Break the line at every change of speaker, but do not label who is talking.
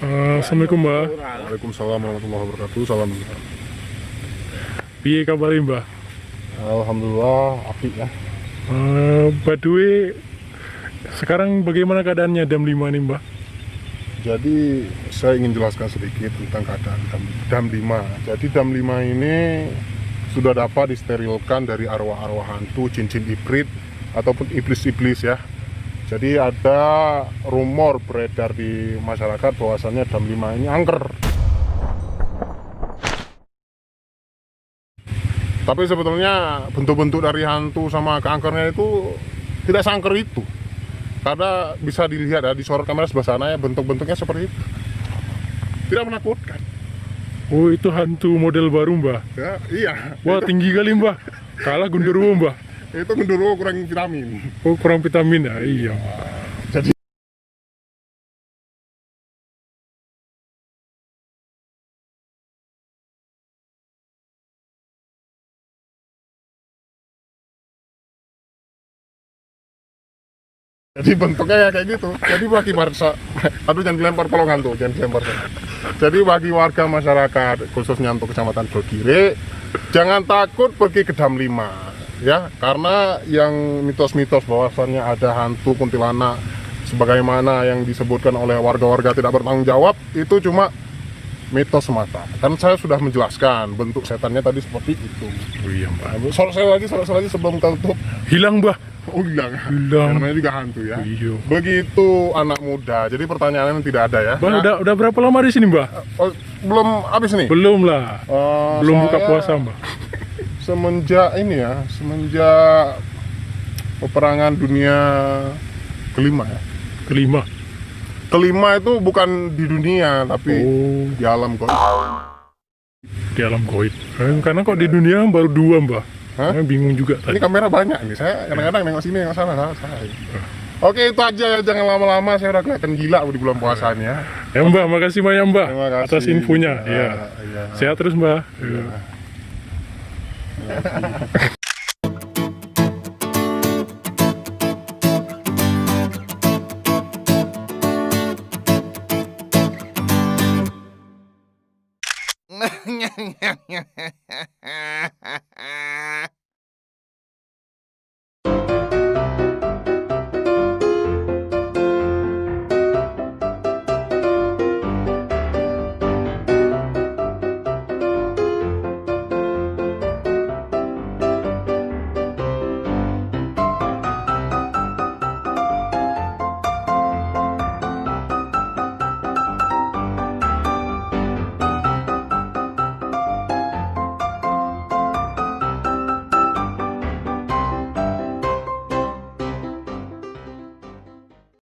Assalamualaikum Mbah.
Waalaikumsalam warahmatullahi wabarakatuh. Salam.
Piye kabar Mbah?
Alhamdulillah, apik ya.
By the way, sekarang bagaimana keadaannya Dam 5 nih Mbah?
Jadi saya ingin jelaskan sedikit tentang keadaan Dam 5. Jadi Dam 5 ini sudah dapat disterilkan dari arwah-arwah hantu, cincin ibrit ataupun iblis-iblis ya. Jadi ada rumor beredar di masyarakat bahwasannya Dam 5 ini angker. Tapi sebetulnya bentuk-bentuk dari hantu sama keangkernya itu tidak seangker itu. Karena bisa dilihat ya di sorot kamera sebelah sana ya, bentuk-bentuknya seperti itu. Tidak menakutkan.
Oh, itu hantu model baru Mbah.
Ya, iya.
Wah, tinggi kali Mbah. Kalah Gundurwo Mbah.
Itu Gundurwo kurang vitamin.
Oh, kurang vitamin ya. Iya.
Jadi bentuknya kayak gitu. Jadi bagi warga, aduh jangan dilempar polongan tuh, jangan dilempar. Jadi bagi warga masyarakat khususnya untuk Kecamatan Bogire, jangan takut pergi ke Dam 5 ya, karena yang mitos-mitos bahwasannya ada hantu kuntilanak sebagaimana yang disebutkan oleh warga-warga tidak bertanggung jawab itu cuma mitos semata. Kan saya sudah menjelaskan bentuk setannya tadi seperti itu.
Oh iya Mbah.
Soal lagi sebelum tutup.
Hilang Mbah.
Oh hilang.
Hilang.
Namanya juga hantu ya.
Iya.
Begitu anak muda. Jadi pertanyaannya tidak ada ya.
Mbah, udah berapa lama di sini Mbah?
Belum habis nih.
Belum lah. Belum buka puasa Mbah.
Semenjak ini ya, semenjak peperangan dunia kelima ya. Kelima itu bukan di dunia tapi di alam kok.
Di alam goib. Karena kok di dunia baru 2 Mbah. Saya bingung juga
Ini
tadi.
kamera banyak nih. Saya kadang-kadang nengok sini, nengok sana, salah. Oke, itu aja ya. Jangan lama-lama. Saya udah kelihatan gila di bulan puasa nih ya.
Ya Mbah, makasih banyak Mbah
Terima kasih.
atas infonya. Iya.
Iya.
Sehat terus Mbah.
Iya.